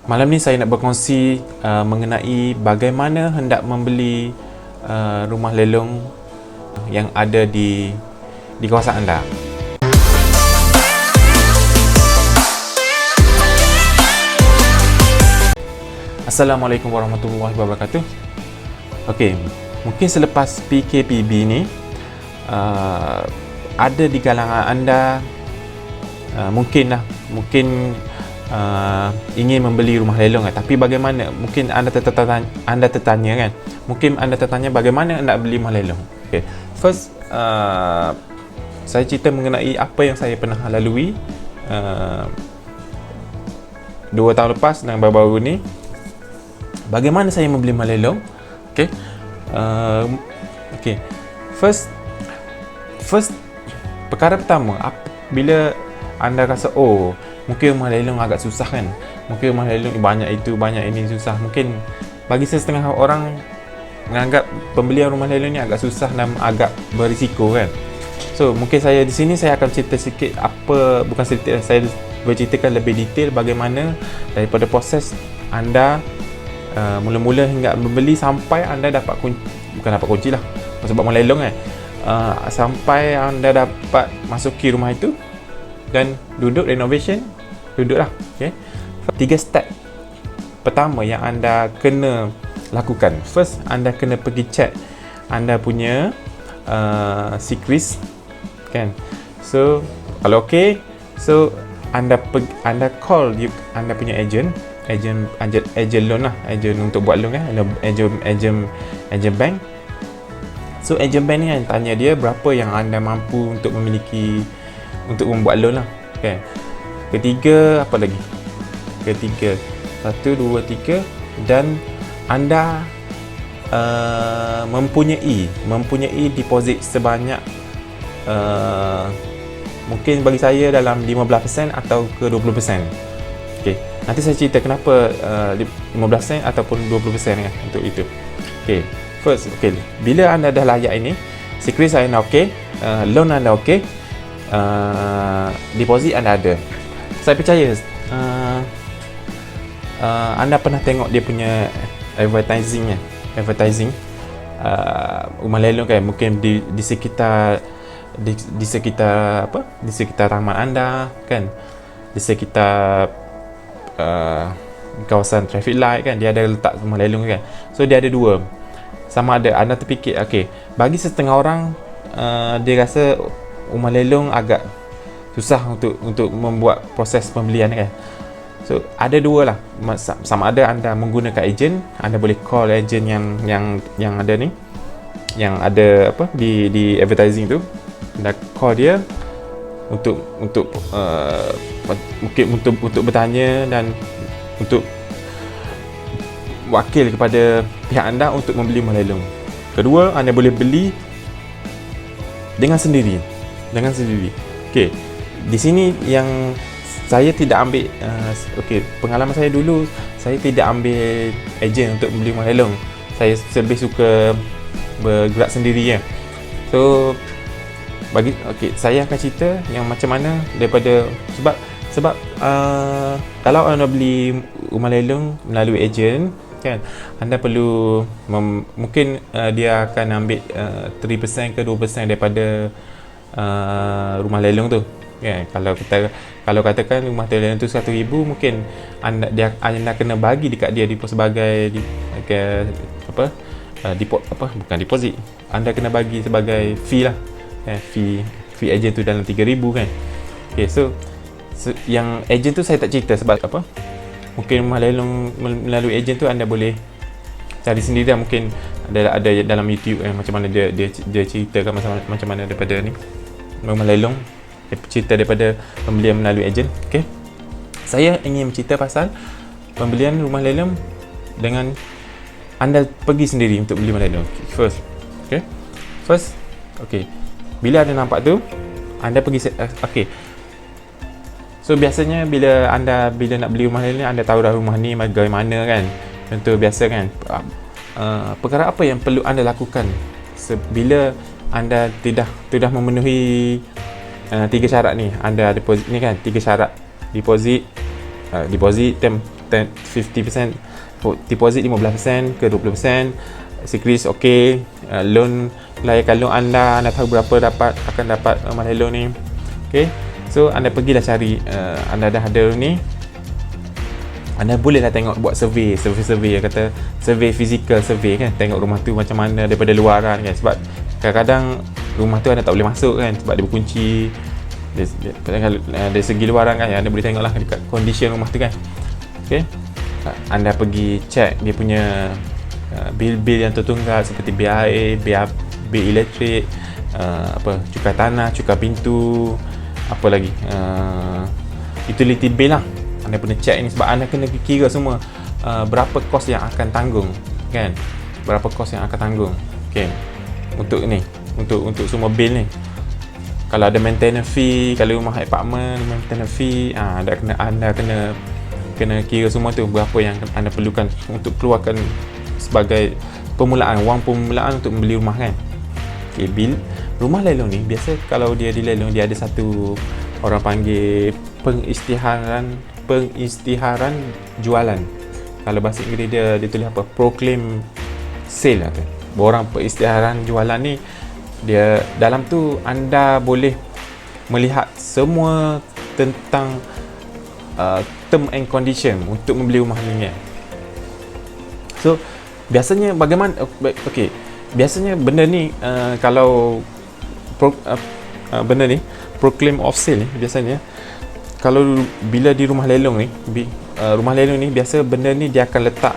Malam ni saya nak berkongsi mengenai bagaimana hendak membeli rumah lelong yang ada di kawasan anda. Assalamualaikum warahmatullahi wabarakatuh. Okey, mungkin selepas PKPB ni ada di kalangan anda mungkin ingin membeli rumah lelong, tapi bagaimana? Mungkin anda tertanya kan? Mungkin anda tertanya bagaimana nak beli rumah lelong. Okay. First, saya cerita mengenai apa yang saya pernah lalui 2 tahun lepas dan baru-baru ni. Bagaimana saya membeli rumah lelong? Okay. Okay. First, perkara pertama, bila anda rasa mungkin rumah lelong agak susah kan, mungkin rumah lelong banyak itu, banyak ini, susah. Mungkin bagi setengah orang menganggap pembelian rumah lelong ni agak susah dan agak berisiko kan. So mungkin saya di sini saya akan cerita sikit saya berceritakan lebih detail bagaimana daripada proses anda mula-mula hingga membeli sampai anda dapat bukan dapat kunci lah sebab rumah lelong kan, sampai anda dapat masuki rumah itu dan duduk renovation, duduklah. Okay. 3 step pertama yang anda kena lakukan. First, anda kena pergi check anda punya secret kan. So kalau okey, so anda call anda punya agent loan lah, agent untuk buat loan kan, agent bank. So agent bank ni kan tanya dia berapa yang anda mampu untuk memiliki untuk membuat loan lah. Okay. Ketiga, apa lagi? Ketiga, 1, 2, 3, dan anda mempunyai deposit sebanyak mungkin bagi saya dalam 15% atau ke 20%. Okay. Nanti saya cerita kenapa 15% ataupun 20% kan untuk itu. Okay. First, okay, bila anda dah layak ini, secret saya anda okey, loan anda okey, deposit anda ada, saya percaya anda pernah tengok dia punya advertising rumah lelong kan, mungkin di sekitar taman anda kan, di sekitar kawasan traffic light kan, dia ada letak rumah lelong kan. So dia ada dua, sama ada anda terfikir okey, bagi setengah orang dia rasa rumah lelong agak susah untuk membuat proses pembelian kan. So ada dua lah, sama ada anda menggunakan agent, anda boleh call agent yang ada ni, yang ada di advertising tu, anda call dia untuk mungkin untuk bertanya dan untuk wakil kepada pihak anda untuk membeli rumah lelong. Kedua, anda boleh beli dengan sendiri. Okey. Di sini yang saya tidak ambil pengalaman saya dulu, saya tidak ambil ejen untuk beli rumah lelong. Saya lebih suka bergerak sendiri ya. So saya akan cerita yang macam mana daripada sebab kalau anda beli rumah lelong melalui ejen kan, anda perlu mungkin dia akan ambil 3% ke 2% daripada rumah lelong tu kan. Kalau katakan rumah lelong tu 1,000, mungkin anda kena bagi dekat dia sebagai bukan deposit, anda kena bagi sebagai fee lah kan, fee ejen tu dalam 3,000 kan. Okay, so yang ejen tu saya tak cerita sebab mungkin rumah lelong melalui ejen tu anda boleh cari sendiri lah. Mungkin ada dalam YouTube macam mana dia ceritakan macam mana daripada ni rumah lelong, dia cerita daripada pembelian melalui ejen. Okay, saya ingin cerita pasal pembelian rumah lelong dengan anda pergi sendiri untuk beli rumah lelong. First, bila anda nampak tu, anda pergi so biasanya bila nak beli rumah lelong, anda tahu dah rumah ni bagaimana kan. Contoh biasa kan, perkara apa yang perlu anda lakukan bila anda tidak memenuhi 3 syarat ni. Anda deposit ni kan, 3 syarat: deposit, 50% deposit 15% ke 20%, securities okey, loan layakkan loan anda tahu berapa akan dapat malai loan ni. Okey, so anda pergilah cari, anda dah ada ni, anda bolehlah tengok, buat survey kata survey physical survey kan, tengok rumah tu macam mana daripada luaran kan, sebab kadang-kadang rumah tu anda tak boleh masuk kan sebab dia berkunci. Dari segi luaran kan, anda boleh tengoklah dekat condition rumah tu kan. Okey, anda pergi check dia punya bil-bil yang tertunggak seperti bil air, bil elektrik, cukai tanah, cukai pintu, apa lagi, utility bill lah. Anda kena check ni sebab anda kena kira semua berapa kos yang akan tanggung kan, berapa kos yang akan tanggung. Okey, untuk ni, untuk semua bil ni. Kalau ada maintenance fee, kalau rumah apartment maintenance fee, anda kena kira semua tu, berapa yang anda perlukan untuk keluarkan sebagai permulaan, wang permulaan untuk membeli rumah kan. Okay, bil rumah lelong ni biasa kalau dia dilelong, dia ada satu orang panggil pengisytiharan jualan. Kalau bahasa Inggeris dia tulis apa, proclaim sale lah tu. Borang pengisytiharan jualan ni, dia dalam tu anda boleh melihat semua tentang term and condition untuk membeli rumah ni kan. So biasanya bagaimana, okey, biasanya benda ni kalau benda ni proclaim of sale ni, biasanya kalau bila di rumah lelong ni, rumah lelong ni biasa benda ni dia akan letak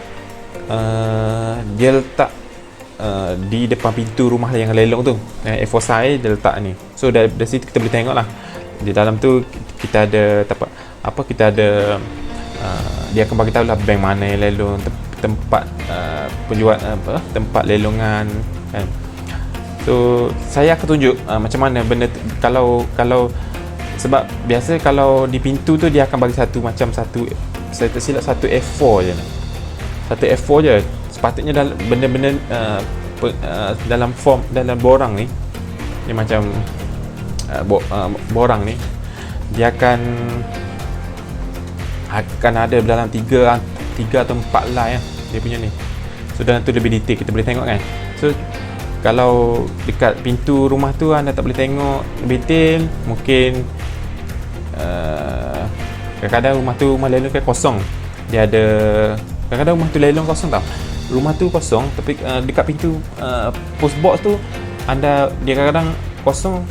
di depan pintu rumah yang lelong tu, A4 size dia letak ni. So dari situ kita boleh tengok lah, di dalam tu kita ada kita ada dia akan bagi tahu lah bank mana yang lelong, tempat penjual tempat lelongan kan. So saya akan tunjuk macam mana benda kalau sebab biasa kalau di pintu tu dia akan bagi saya tersilap satu A4 je, satu A4 je. Sepatutnya dalam benda-benda dalam form, dalam borang ni macam borang ni dia akan ada dalam 3 atau 4 line dia punya ni. So dalam tu lebih detail, kita boleh tengok kan. So kalau dekat pintu rumah tu anda tak boleh tengok lebih detail, mungkin kadang-kadang rumah lelong kan kosong, dia ada kadang-kadang rumah tu lelong kosong tau, rumah tu kosong tapi dekat pintu post box tu dia kadang-kadang kosong.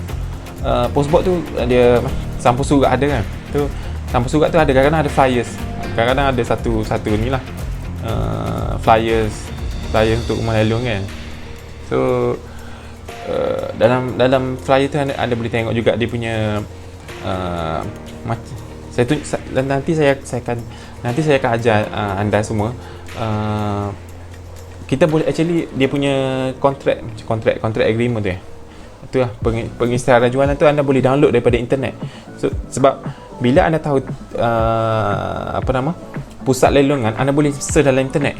Post box tu dia sampul surat ada kan, tu sampul surat tu ada, kadang-kadang ada flyers, kadang-kadang ada satu ni lah, flyers untuk rumah lelong kan. So dalam flyer tu anda boleh tengok juga dia punya nanti saya akan ajar anda semua. Kita boleh actually dia punya contract agreement tu tu lah, pengisytiharan jualan tu anda boleh download daripada internet. So sebab bila anda tahu pusat lelongan, anda boleh search dalam internet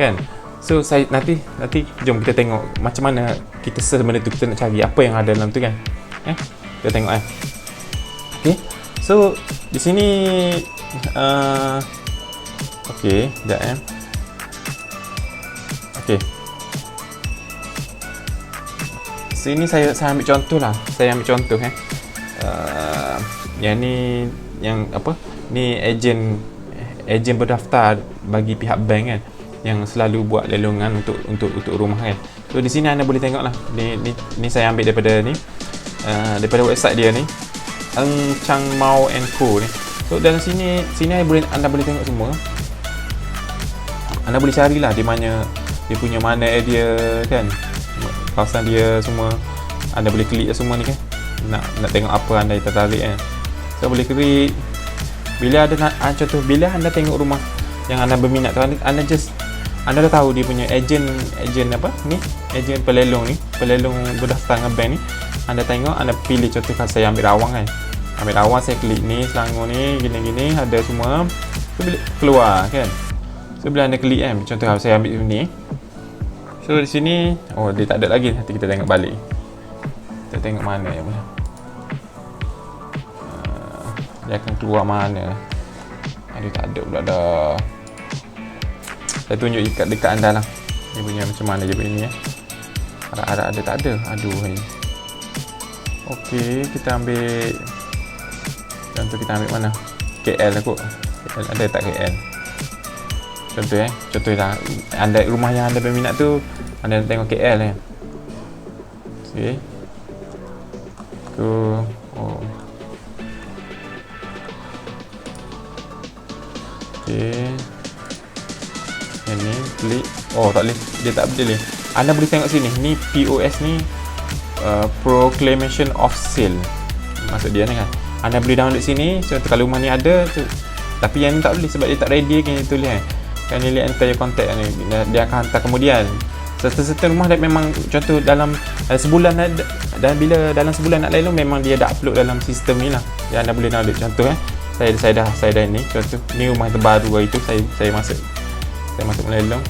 kan. So saya nanti jom kita tengok macam mana kita search benda tu, kita nak cari apa yang ada dalam tu kan. Kita tengok okey. So di sini okey, sekejap okey. Sini saya ambil contoh lah. Yang ni yang apa? Ni ejen berdaftar bagi pihak bank kan, yang selalu buat lelongan untuk rumah kan. So di sini anda boleh tengok lah. Ni saya ambil daripada website dia ni, Eng Chang Mao & Co ni. So dalam sini anda boleh tengok semua. Anda boleh carilah di mana dia punya mana area kan, kawasan dia semua. Anda boleh klik semua ni kan, nak tengok apa anda tertarik kan. So boleh klik. Bila ada contoh, bila anda tengok rumah yang anda berminat tu, anda dah tahu dia punya ejen pelelong berdaftar dengan bank ni. Anda tengok, anda pilih, contoh kalau saya ambil Rawang kan, saya klik ni, Selangor ni, gini-gini ada semua. So bila keluar kan, so bila anda klik kan, contoh kalau saya ambil ni, so di sini dia tak ada lagi. Nanti kita tengok balik, kita tengok mana yang dia akan keluar mana. Aduh, tak ada pula dah. Saya tunjuk dekat anda lah. Dia punya macam mana je punya ni Harap-harap ada, tak ada. Aduh ni. Okey, kita ambil contoh, kita ambil mana? KL lah kot. KL ada tak KL? Contoh lah, anda rumah yang anda berminat tu, anda nak tengok KL okey. Okey. Yang ni klik. Tak boleh. Dia tak boleh. Anda boleh tengok sini. Ni POS ni Proclamation of Sale. Maksud dia ni kan. Anda boleh download sini. So kalau rumah ni ada tu. Tapi yang ni tak boleh sebab dia tak ready kan, dia tulis kan. Kan dia lihat enter your contact ni. Dia akan hantar kemudian. Serta-serta rumah dia memang contoh dalam sebulan dan bila dalam sebulan nak lalu memang dia dah upload dalam sistem ni lah. Yang anda boleh download. Contoh saya dah ni contoh ni rumah terbaru hari tu saya masuk melelong.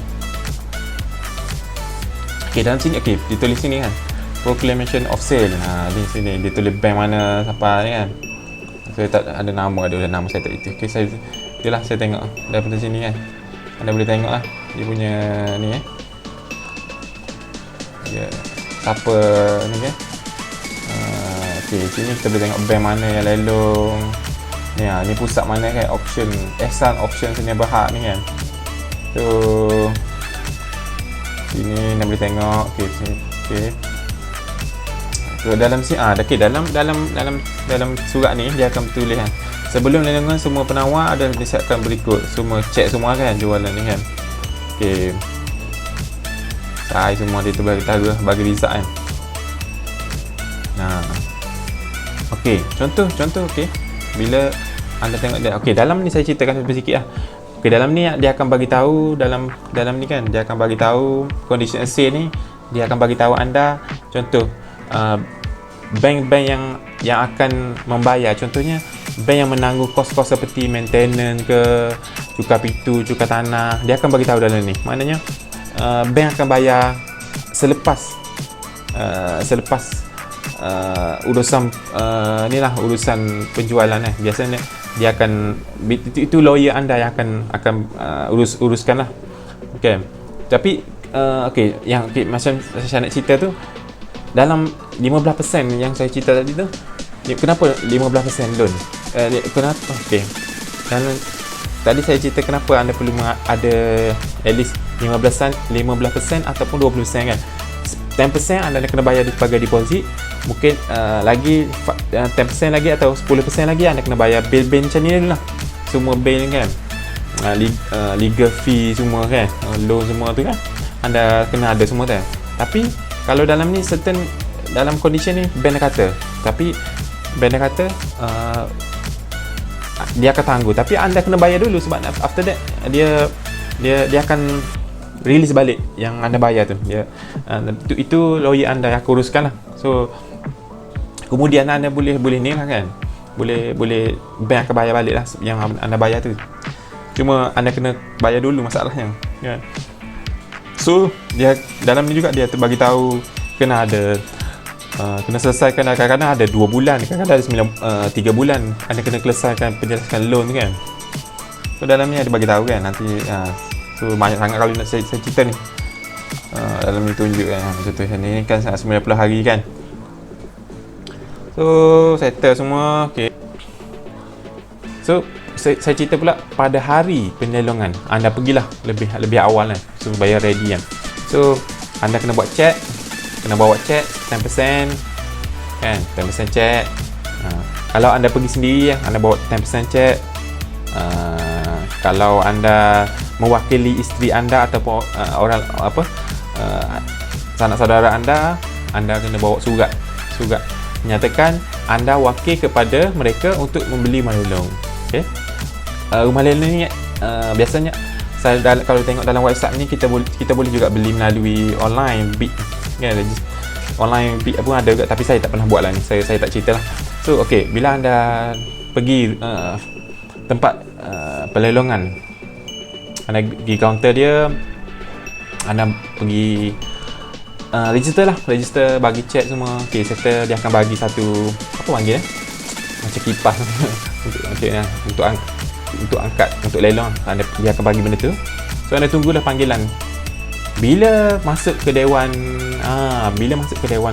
Okey, dalam sini ditulis sini kan Proclamation of Sale. Di sini dia tulis bank mana siapa ni kan. Saya tak ada nama, saya tak itu. Okey, saya tengok daripada sini kan. Anda boleh tengok lah dia punya ni siapa ni kan. Okey, sini kita boleh tengok bank mana yang lelong. Ni pusat mana kan, auction Ehsan Auction Seni Berhad ni kan. So sini anda boleh tengok. Okey. So dalam sini dalam surat ni dia akan tulis kan. Sebelum lelongan semua penawar ada disiapkan berikut. Semua check semua kan jualan ni kan. Okey. Saya semua dia tu bagi result kan. Okey, contoh okey. Bila anda tengok dia. Okey, dalam ni saya ceritakan sikit lah. Okey, dalam ni dia akan bagi tahu dalam ni kan, dia akan bagi tahu condition sale ni, dia akan bagi tahu anda contoh bank-bank yang akan membayar, contohnya bank yang menanggung kos-kos seperti maintenance ke, cukai pitu, cukai tanah, dia akan bagi tahu dalam ni. Maknanya bank akan bayar selepas urusan urusan penjualan biasanya dia akan itu lawyer anda yang akan uruskan lah. Okey. Tapi macam saya nak cerita tu, dalam 15% yang saya cerita tadi tu, kenapa 15% loan? Kenapa? Okey. Dan tadi saya cerita kenapa anda perlu ada at least 15% ataupun 20% kan. 10% anda kena bayar sebagai deposit. Mungkin lagi 10% lagi atau 10% lagi anda kena bayar bil-bil macam ni dulu lah. Semua bil kan, legal fee semua kan, loan semua tu kan, anda kena ada semua tu. Tapi kalau dalam ni certain dalam condition ni bank kata dia akan tangguh, tapi anda kena bayar dulu sebab after that dia akan release balik yang anda bayar tu. Itu lawyer anda yang akan uruskan lah. So kemudian anda boleh ni lah kan, boleh bank akan bayar balik lah yang anda bayar tu. Cuma anda kena bayar dulu masalahnya kan. So dia dalam ni juga dia bagi tahu kena ada kena selesaikan, kadang-kadang ada 2 bulan, kadang-kadang ada 3 bulan anda kena selesaikan penjelasan loan kan. So dalam ni ada bagi tahu kan nanti. So banyak sangat kalau nak saya cerita ni. Dalam ni tunjuk kan, contoh ni kan 90 hari kan. So settle semua. Okey. So saya cerita pula pada hari penyelongan anda pergilah lebih awal kan, supaya ready kan. So anda kena buat check, kena bawa check 10% kan, 10% check. Kalau anda pergi sendiri anda bawa 10% check. Kalau anda mewakili isteri anda ataupun orang sanak saudara anda kena bawa surat menyatakan anda wakil kepada mereka untuk membeli rumah lelong. Okey. Rumah lelong ni biasanya kalau tengok dalam WhatsApp ni kita boleh juga beli melalui online bid kan, online bid pun ada juga, tapi saya tak pernah buat lah ni, saya tak cerita lah. So okey, bila anda pergi tempat pelelongan, anda pergi kaunter dia, anda pergi register bagi cek semua. Okey, settle, dia akan bagi satu apa panggil macam kipas untuk untuk angkat, untuk lelong, dia akan bagi benda tu. So anda tunggulah panggilan. Bila masuk ke dewan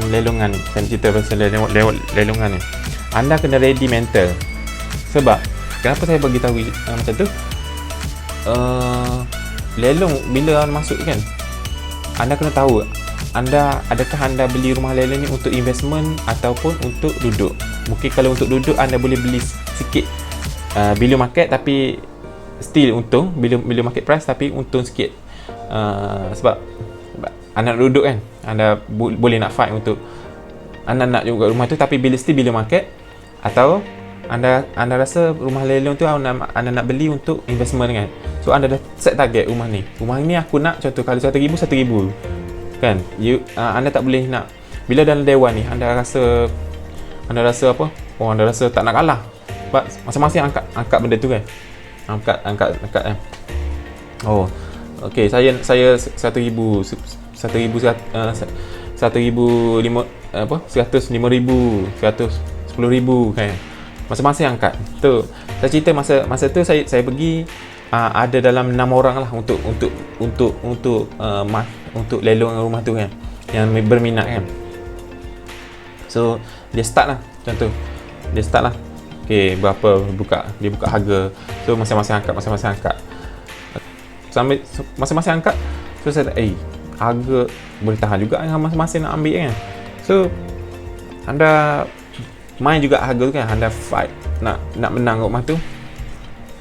lelongan ni, saya cerita pasal lelongan ni, anda kena ready mental. Sebab kenapa saya bagi tahu macam tu? Lelong bila anda masuk kan, anda kena tahu adakah anda beli rumah lelong ni untuk investment ataupun untuk duduk. Mungkin kalau untuk duduk anda boleh beli sikit bila market, tapi still untung, bila market price tapi untung sikit. Sebab anda nak duduk kan, anda boleh nak fight untuk anda nak juga rumah tu, tapi bila market, atau anda rasa rumah lelong tu anda nak beli untuk investment kan. So anda dah set target rumah ni aku nak, contoh kalau 1,000 kan, anda tak boleh nak, bila dalam dewan ni anda rasa apa, anda rasa tak nak kalah, sebab masing-masing angkat benda tu kan, angkat kan. Okey, saya 1,000, 1,500, 110,000 kan, masing-masing angkat tu. Saya cerita masa tu saya pergi, ada dalam 6 orang lah untuk lelong rumah tu kan, yang berminat kan. So dia start lah, contoh dia start lah, okey, berapa dia buka harga. So masing-masing angkat sampai masing-masing angkat. So saya harga boleh tahan juga yang masing-masing nak ambil kan. So anda main juga harga tu kan, anda fight nak menang rumah tu.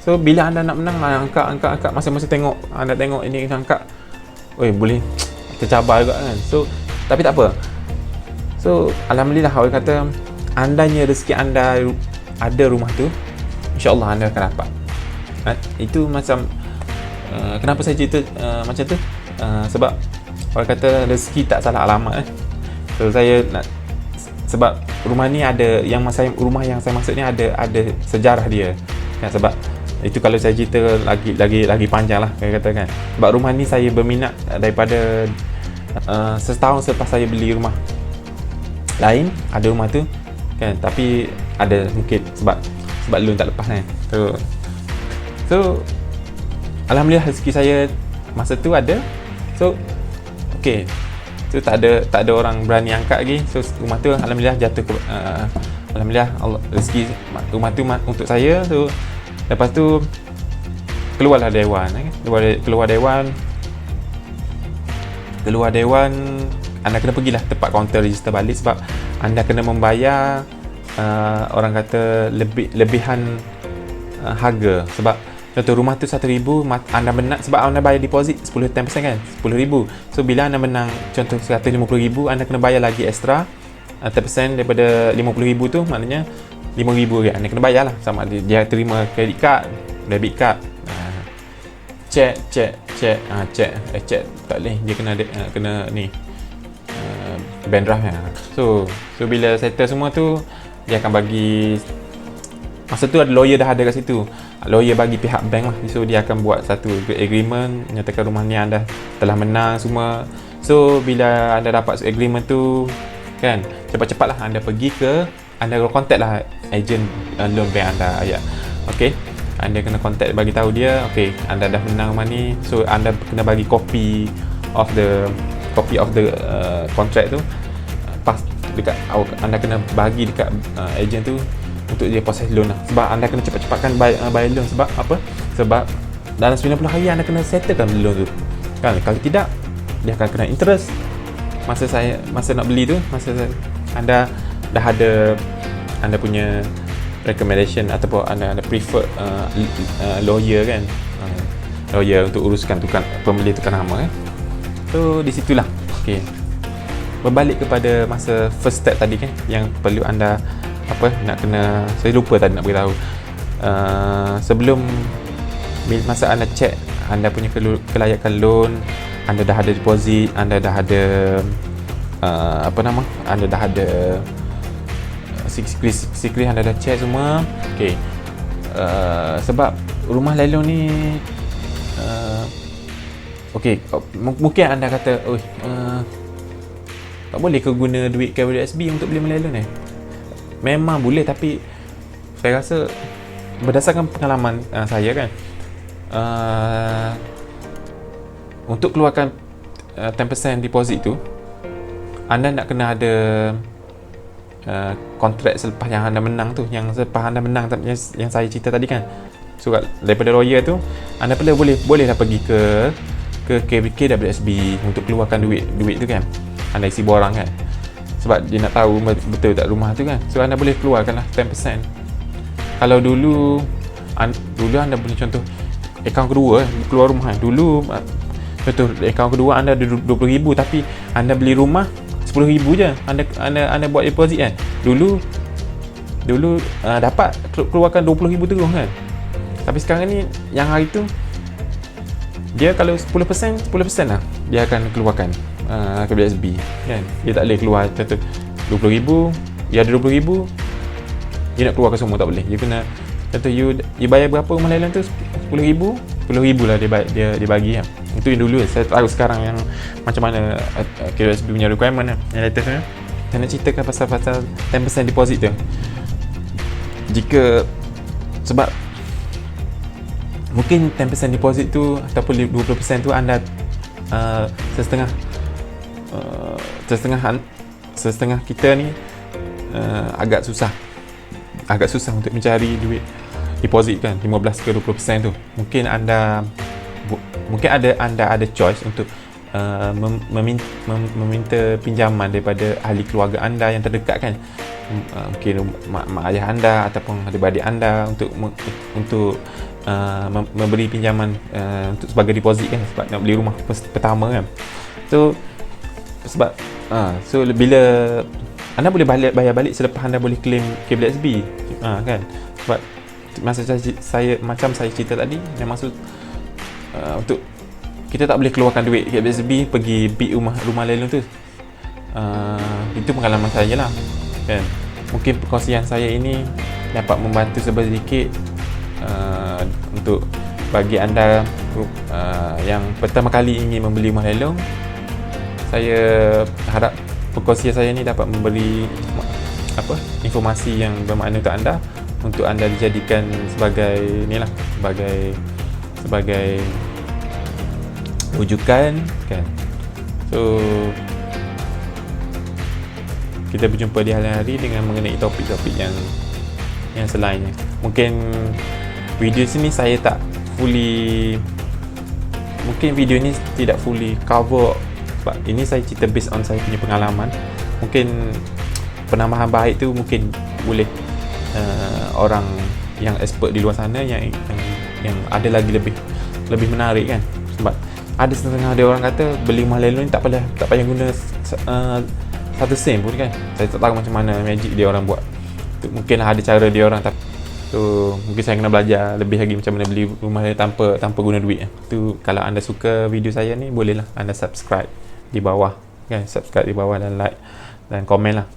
So bila anda nak menang, angkat masing-masing anda tengok ini angkat, boleh tercabar juga kan. So tapi tak apa. So alhamdulillah, orang kata andanya rezeki anda ada rumah tu, insya-Allah anda akan dapat. Itu macam kenapa saya cerita macam tu, sebab orang kata rezeki tak salah alamat. So saya nak, sebab rumah ni ada rumah yang saya maksud ni ada sejarah dia kan. Sebab itu kalau saya cerita lagi panjang lah, saya katakan. Sebab rumah ni saya berminat daripada setahun selepas saya beli rumah lain, ada rumah tu kan, tapi ada mungkin sebab loan tak lepas kan. So alhamdulillah rezeki saya masa tu ada. So okey, so tak ada orang berani angkat lagi. So rumah tu alhamdulillah jatuh ke alhamdulillah Allah, rezeki rumah tu untuk saya. So lepas tu keluarlah dewan, keluar dewan, anda kena pergilah tempat kaunter register balik, sebab anda kena membayar orang kata lebihan harga. Sebab contoh rumah tu 1,000, anda menang sebab anda bayar deposit 10% kan, 10,000. So bila anda menang contoh 150,000, anda kena bayar lagi extra 10% daripada 50,000 tu, maknanya 5,000 kan anda kena bayar lah. Sama dia terima credit card, debit card, cek tak boleh, dia kena ni bank draft ya. So bila settle semua tu, dia akan bagi, masa tu ada lawyer dah ada kat situ, lawyer bagi pihak bank lah. So dia akan buat satu agreement menyatakan rumah ni anda telah menang semua. So bila anda dapat agreement tu kan, cepat-cepatlah anda pergi anda contact lah agent loan bank anda. Okey, anda kena contact, bagi tahu dia okey anda dah menang rumah ni. So anda kena bagi copy of the contract tu, pas dekat anda kena bagi dekat agent tu untuk dia proses loan lah. Sebab anda kena cepat-cepatkan bayar loan. Sebab apa? Sebab dalam 90 hari anda kena settlekan loan tu kan. Kalau tidak, dia akan kena interest. Masa nak beli tu, anda dah ada anda punya recommendation ataupun anda prefer lawyer kan, lawyer untuk uruskan pembeli tukar nama kan. So di situlah okey, berbalik kepada masa first step tadi kan, yang perlu anda saya lupa tadi nak beritahu. Sebelum masa anda check anda punya kelayakan loan, anda dah ada deposit, anda dah ada anda dah ada sikris anda dah check semua. Okey, sebab rumah lelong ni okey, mungkin anda kata tak boleh ke guna duit KWSB untuk beli rumah lelong ni? Memang boleh, tapi saya rasa berdasarkan pengalaman saya kan, untuk keluarkan 10% deposit tu, anda nak kena ada kontrak selepas yang anda menang tu, yang selepas anda menang yang saya cerita tadi kan. Surat daripada lawyer tu, anda bolehlah pergi ke KWSB untuk keluarkan duit tu kan. Anda isi borang kan, sebab dia nak tahu betul tak rumah tu kan. So anda boleh keluarkan lah 10%. Kalau dulu anda boleh contoh akaun kedua keluar rumah kan. Dulu contoh akaun kedua anda ada 20,000 tapi anda beli rumah 10,000 je. Anda buat deposit kan. Dulu dapat keluarkan 20,000 terus kan. Tapi sekarang ni yang hari tu dia kalau 10% lah dia akan keluarkan KBSB kan. Dia tak boleh keluar contoh 20,000, dia ada 20,000 dia nak keluarkan semua tak boleh. Dia kena contoh you bayar berapa rumah lain tu, 10,000 lah dia bagi kan. Itu yang dulu. Saya tahu sekarang yang macam mana KBSB punya requirement kan, yang latest kan. Saya nak ceritakan pasal 10% deposit tu. Sebab mungkin 10% deposit tu ataupun 20% tu anda setengah kita ni agak susah untuk mencari duit deposit kan, 15 ke 20% tu. Mungkin anda ada choice untuk meminta pinjaman daripada ahli keluarga anda yang terdekat kan. Mungkin mak ayah anda ataupun adik-adik anda untuk memberi pinjaman untuk sebagai deposit kan, sebab nak beli rumah pertama kan. So bila anda boleh bayar balik selepas anda boleh claim KBSB kan. Sebab masa saya cerita tadi, yang maksud untuk kita tak boleh keluarkan duit KBSB pergi bid rumah lelong tu. Itu pengalaman saya lah kan. Mungkin perkongsian saya ini dapat membantu sedikit untuk bagi anda yang pertama kali ingin membeli rumah lelong. Saya harap perkongsian saya ni dapat memberi informasi yang bermakna untuk anda, untuk anda dijadikan sebagai rujukan kan. So kita berjumpa di hari-hari dengan mengenai topik-topik yang selainnya. Mungkin video sini saya tak fully, mungkin video ni tidak fully cover, sebab ini saya cerita based on saya punya pengalaman. Mungkin penambahan baik tu mungkin boleh orang yang expert di luar sana yang ada lagi lebih menarik kan. Sebab ada setengah dia orang kata beli rumah lelong ni tak payah guna satu sen pun kan. Saya tak tahu macam mana magic dia orang buat. Mungkin ada cara dia orang, so mungkin saya kena belajar lebih lagi macam mana beli rumah tanpa guna duit. Tu kalau anda suka video saya ni, bolehlah anda subscribe di bawah kan, subscribe di bawah dan like dan komen lah.